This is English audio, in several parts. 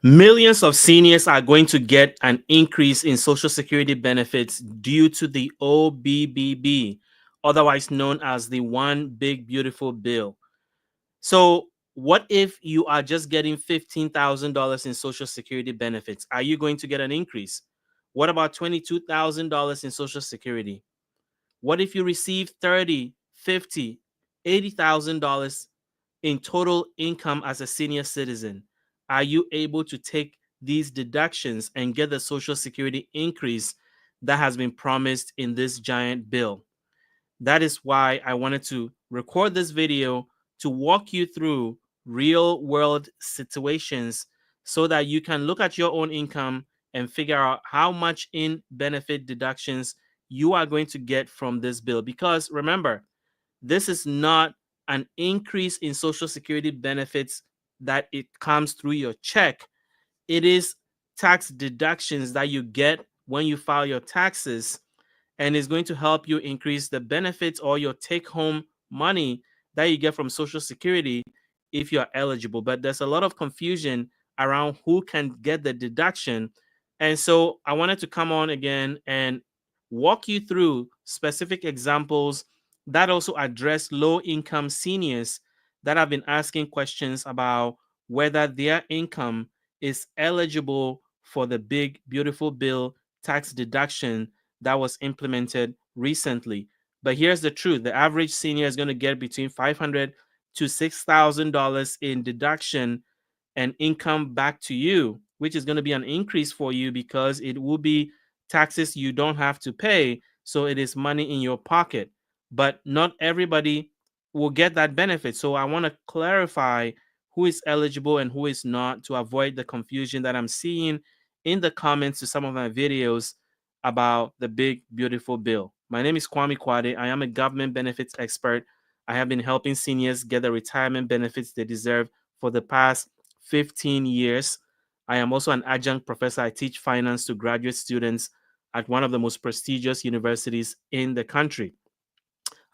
Millions of seniors are going to get an increase in Social Security benefits due to the OBBB, otherwise known as the One Big Beautiful Bill. So, what if you are just getting $15,000 in Social Security benefits? Are you going to get an increase? What about $22,000 in Social Security? What if you receive 30, 50, $80,000 in total income as a senior citizen? Are you able to take these deductions and get the Social Security increase that has been promised in this giant bill? That is why I wanted to record this video to walk you through real world situations so that you can look at your own income and figure out how much in benefit deductions you are going to get from this bill. Because remember, this is not an increase in Social Security benefits that it comes through your check. It is tax deductions that you get when you file your taxes, and is going to help you increase the benefits or your take home money that you get from Social Security if you are eligible. But there's a lot of confusion around who can get the deduction. And so I wanted to come on again and walk you through specific examples that also address low income seniors that have been asking questions about whether their income is eligible for the big, beautiful bill tax deduction that was implemented recently. But here's the truth: the average senior is going to get between $500 to $6,000 in deduction and income back to you, which is going to be an increase for you because it will be taxes you don't have to pay. So it is money in your pocket. But not everybody will get that benefit. So I want to clarify who is eligible and who is not to avoid the confusion that I'm seeing in the comments to some of my videos about the big, beautiful bill. My name is Kwame Kwade. I am a government benefits expert. I have been helping seniors get the retirement benefits they deserve for the past 15 years. I am also an adjunct professor. I teach finance to graduate students at one of the most prestigious universities in the country.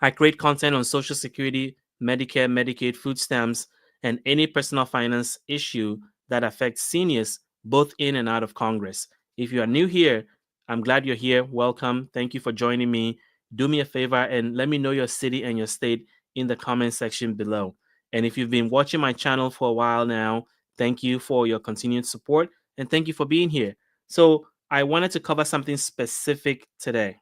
I create content on Social Security, Medicare, Medicaid, food stamps, and any personal finance issue that affects seniors both in and out of Congress. If you are new here, I'm glad you're here. Welcome. Thank you for joining me. Do me a favor and let me know your city and your state in the comment section below. And if you've been watching my channel for a while now, thank you for your continued support and thank you for being here. So, I wanted to cover something specific today,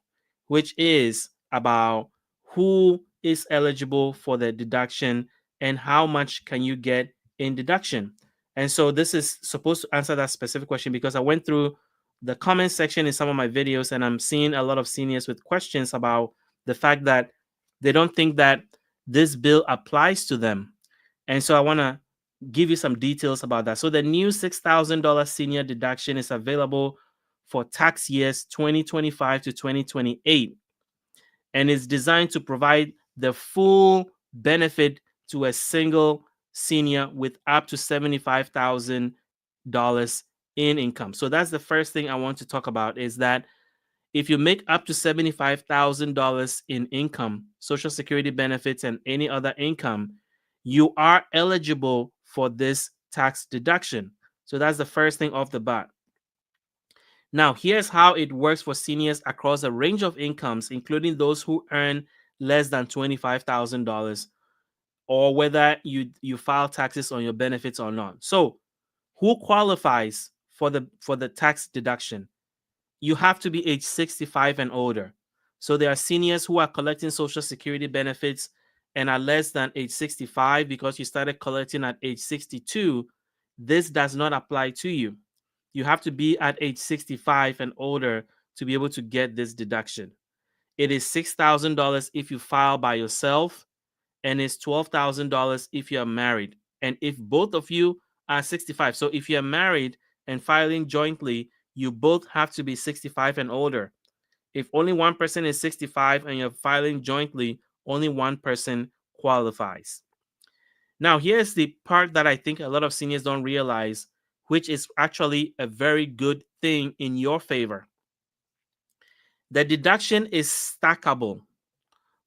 which is about who is eligible for the deduction and how much can you get in deduction. And so this is supposed to answer that specific question because I went through the comment section in some of my videos and I'm seeing a lot of seniors with questions about the fact that they don't think that this bill applies to them. And so I want to give you some details about that. So the new $6,000 senior deduction is available for tax years 2025 to 2028 and is designed to provide the full benefit to a single senior with up to $75,000 in income. So that's the first thing I want to talk about is that if you make up to $75,000 in income, Social Security benefits, and any other income, you are eligible for this tax deduction. So that's the first thing off the bat. Now, here's how it works for seniors across a range of incomes, including those who earn less than $25,000 or whether you file taxes on your benefits or not. So, who qualifies for the tax deduction? You have to be age 65 and older. So there are seniors who are collecting Social Security benefits and are less than age 65 because you started collecting at age 62. This does not apply to you. You have to be at age 65 and older to be able to get this deduction. It is $6,000 if you file by yourself, and it's $12,000 if you're married. And if both of you are 65, so if you're married and filing jointly, you both have to be 65 and older. If only one person is 65 and you're filing jointly, only one person qualifies. Now, here's the part that I think a lot of seniors don't realize, which is actually a very good thing in your favor. The deduction is stackable.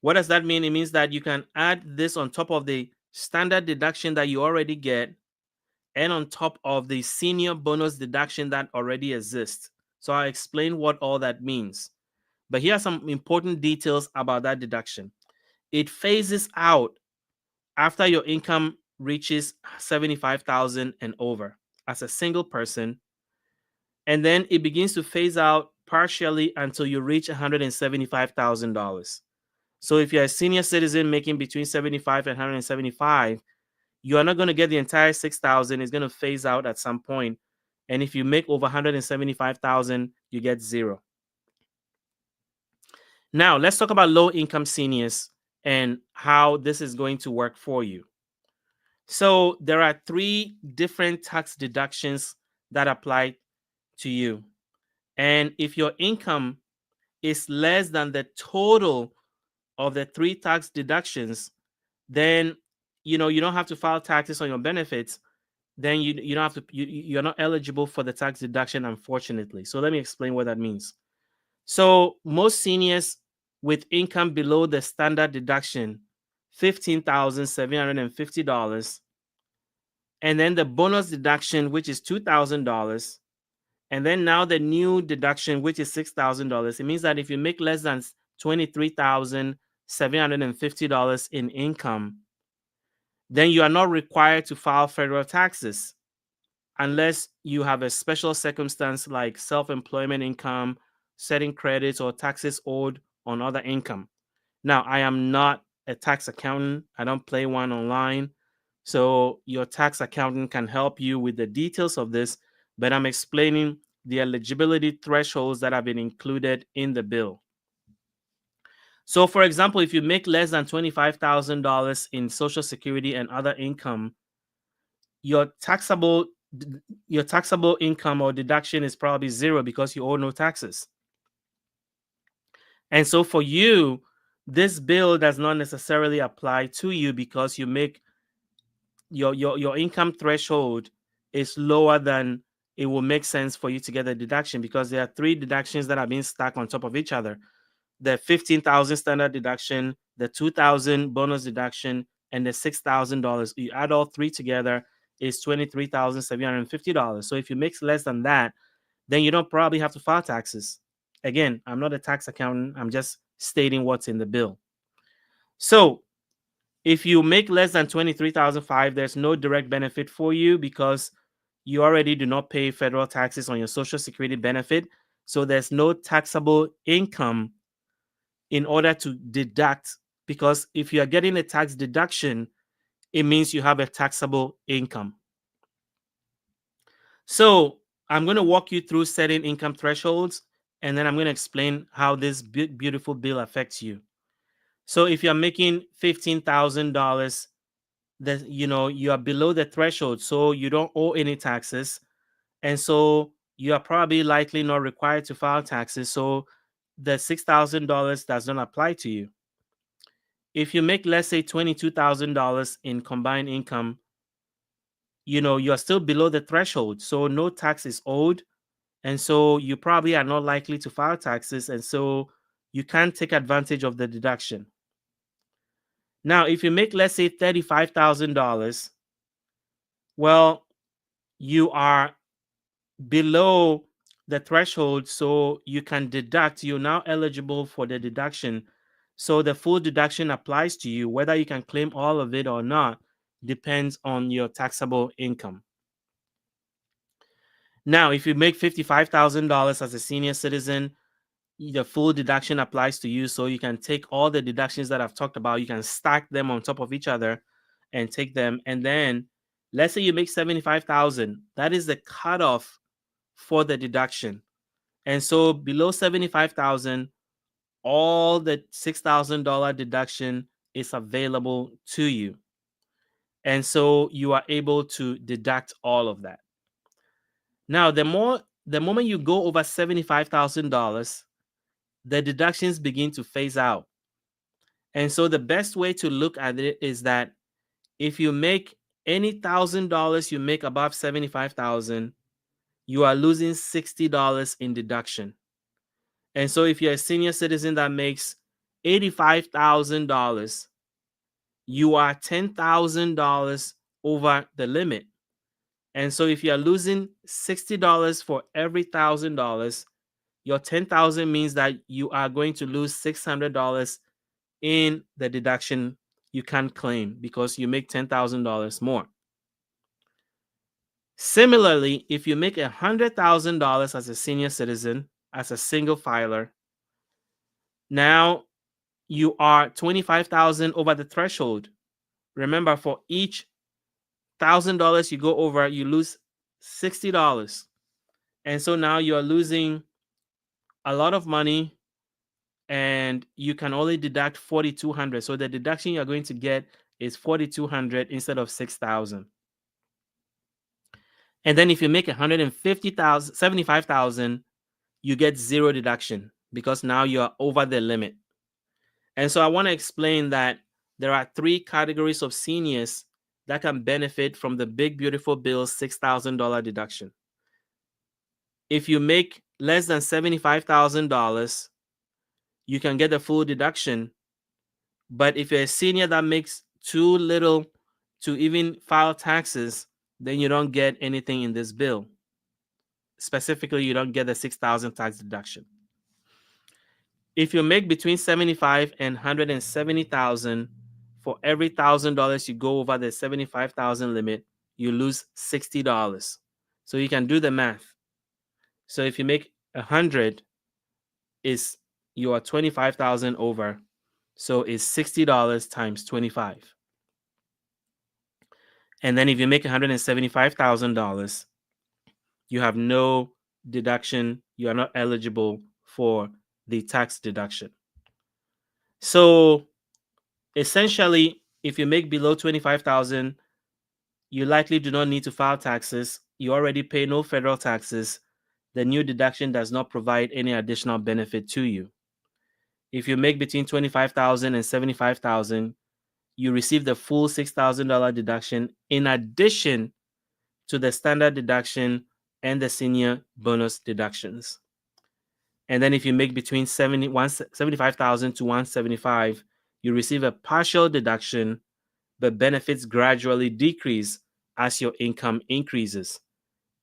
What does that mean? It means that you can add this on top of the standard deduction that you already get, and on top of the senior bonus deduction that already exists. So I'll explain what all that means. But here are some important details about that deduction. It phases out after your income reaches 75,000 and over as a single person, and then it begins to phase out partially until you reach $175,000. So if you're a senior citizen making between 75 and 175, you are not going to get the entire 6,000. It's going to phase out at some point. And if you make over 175,000, you get zero. Now, let's talk about low income seniors and how this is going to work for you. So there are three different tax deductions that apply to you. And if your income is less than the total of the three tax deductions, then you don't have to file taxes on your benefits. Then you don't have to you're not eligible for the tax deduction, unfortunately. So let me explain what that means. So most seniors with income below the standard deduction, $15,750, and then the bonus deduction, which is $2,000, and then now the new deduction, which is $6,000. It means that if you make less than $23,750 in income, then you are not required to file federal taxes unless you have a special circumstance like self-employment income, setting credits, or taxes owed on other income. Now, I am not a tax accountant. I don't play one online. So your tax accountant can help you with the details of this, but I'm explaining the eligibility thresholds that have been included in the bill. So, for example, if you make less than $25,000 in Social Security and other income, your taxable income or deduction is probably zero because you owe no taxes. And so for you, this bill does not necessarily apply to you because you make your income threshold is lower than it will make sense for you to get a deduction, because there are three deductions that are being stacked on top of each other: the 15,000 standard deduction, the 2,000 bonus deduction, and the $6,000. You add all three together is $23,750. So if you make less than that, then you don't probably have to file taxes. Again, I'm not a tax accountant. I'm just stating what's in the bill. So if you make less than $23,500, there's no direct benefit for you because you already do not pay federal taxes on your Social Security benefit. So there's no taxable income in order to deduct, because if you are getting a tax deduction, it means you have a taxable income. So I'm going to walk you through setting income thresholds, and then I'm going to explain how this beautiful bill affects you. So if you're making $15,000, that you are below the threshold, so you don't owe any taxes, and so you are probably likely not required to file taxes. So the $6,000 does not apply to you. If you make, let's say, $22,000 in combined income, you're still below the threshold, so no tax is owed, and so you probably are not likely to file taxes, and so you can't take advantage of the deduction. Now, if you make, let's say, $35,000, well, you are below the threshold, so you can deduct. You're now eligible for the deduction. So the full deduction applies to you. Whether you can claim all of it or not depends on your taxable income. Now, if you make $55,000 as a senior citizen, the full deduction applies to you. So you can take all the deductions that I've talked about, you can stack them on top of each other and take them. And then let's say you make $75,000. That is the cutoff for the deduction. And so below $75,000, all the $6,000 deduction is available to you. And so you are able to deduct all of that. Now, the moment you go over $75,000, the deductions begin to phase out. And so the best way to look at it is that if you make any $1,000 you make above $75,000, you are losing $60 in deduction. And so if you're a senior citizen that makes $85,000, you are $10,000 over the limit. And so if you're losing $60 for every $1,000, your 10,000 means that you are going to lose $600 in the deduction you can't claim because you make $10,000 more. Similarly, if you make $100,000 as a senior citizen, as a single filer, now you are 25,000 over the threshold. Remember, for each $1,000 you go over, you lose $60. And so now you're losing a lot of money and you can only deduct 4,200. So the deduction you're going to get is 4,200 instead of 6,000. And then if you make 150,000, 75,000, you get zero deduction because now you're over the limit. And so I want to explain that there are three categories of seniors that can benefit from the Big Beautiful Bill's $6,000 deduction. If you make less than $75,000, you can get the full deduction. But if you're a senior that makes too little to even file taxes, then you don't get anything in this bill. Specifically, you don't get the 6,000 tax deduction. If you make between 75 and 170,000, for every $1,000 you go over the 75,000 limit, you lose $60. So you can do the math. So if you make 100, is you are 25,000 over. So it's $60 times 25. And then if you make $175,000, you have no deduction. You are not eligible for the tax deduction. So essentially, if you make below 25,000, you likely do not need to file taxes. You already pay no federal taxes. The new deduction does not provide any additional benefit to you. If you make between 25,000 and 75,000, you receive the full $6,000 deduction in addition to the standard deduction and the senior bonus deductions. And then if you make between 75,000 to 175, you receive a partial deduction, but benefits gradually decrease as your income increases.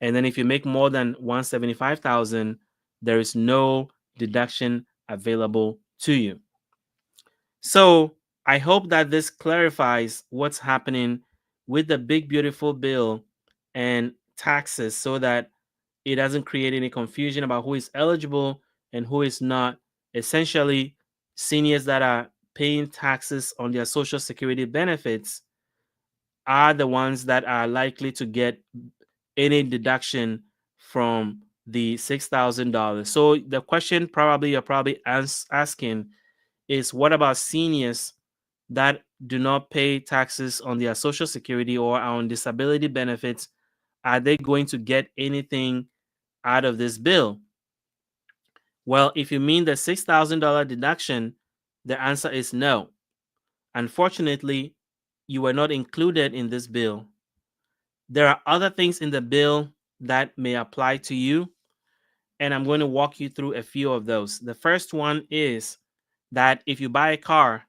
And then if you make more than 175,000, there is no deduction available to you. So I hope that this clarifies what's happening with the Big Beautiful Bill and taxes so that it doesn't create any confusion about who is eligible and who is not. Essentially, seniors that are paying taxes on their Social Security benefits are the ones that are likely to get any deduction from the $6,000. So the question you're probably asking is, what about seniors that do not pay taxes on their Social Security or are on disability benefits? Are they going to get anything out of this bill? Well, if you mean the $6,000 deduction, the answer is no. Unfortunately, you were not included in this bill. There are other things in the bill that may apply to you, and I'm going to walk you through a few of those. The first one is that if you buy a car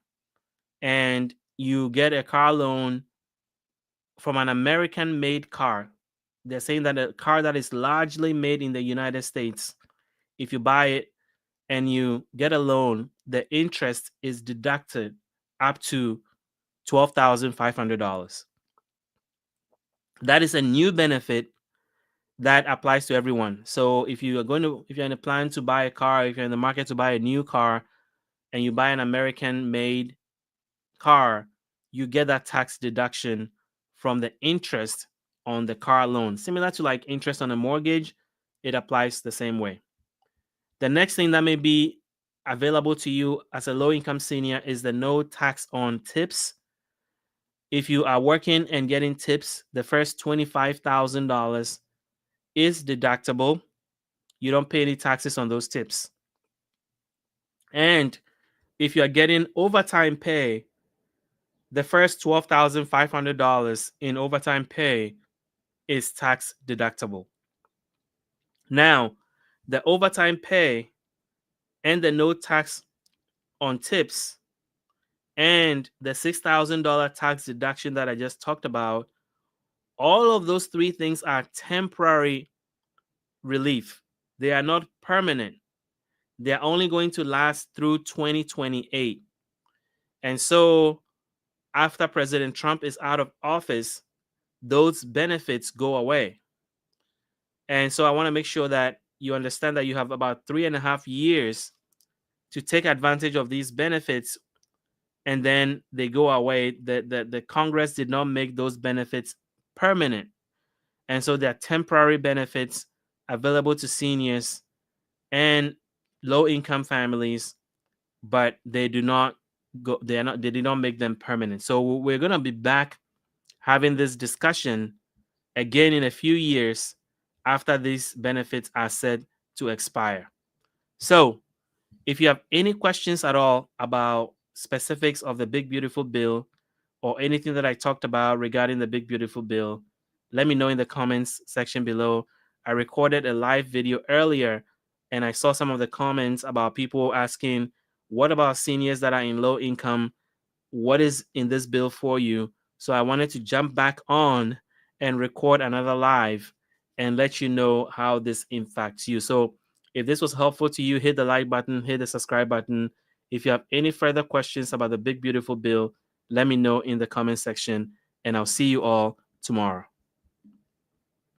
and you get a car loan from an American-made car, they're saying that a car that is largely made in the United States, if you buy it and you get a loan, the interest is deducted up to $12,500. That is a new benefit that applies to everyone. So if you're in a plan to buy a car, if you're in the market to buy a new car and you buy an American-made car, you get that tax deduction from the interest on the car loan. Similar to like interest on a mortgage, it applies the same way. The next thing that may be available to you as a low-income senior is the no tax on tips. If you are working and getting tips, the first $25,000 is deductible. You don't pay any taxes on those tips. And if you are getting overtime pay, the first $12,500 in overtime pay is tax deductible. Now, the overtime pay and the no tax on tips and the $6,000 tax deduction that I just talked about All of those three things are temporary relief. They are not permanent. They are only going to last through 2028. And so after President Trump is out of office, those benefits go away. And so I want to make sure that you understand that you have about 3.5 years to take advantage of these benefits, and then they go away. The Congress did not make those benefits permanent. And so they're temporary benefits available to seniors and low income families, but they do not go, they did not make them permanent. So we're gonna be back having this discussion again in a few years after these benefits are set to expire. So if you have any questions at all about specifics of the Big Beautiful Bill or anything that I talked about regarding the Big Beautiful Bill, let me know in the comments section below. I recorded a live video earlier and I saw some of the comments about people asking, what about seniors that are in low income? What is in this bill for you? So I wanted to jump back on and record another live and let you know how this impacts you. So if this was helpful to you, hit the like button, hit the subscribe button. If you have any further questions about the Big Beautiful Bill, let me know in the comment section, and I'll see you all tomorrow.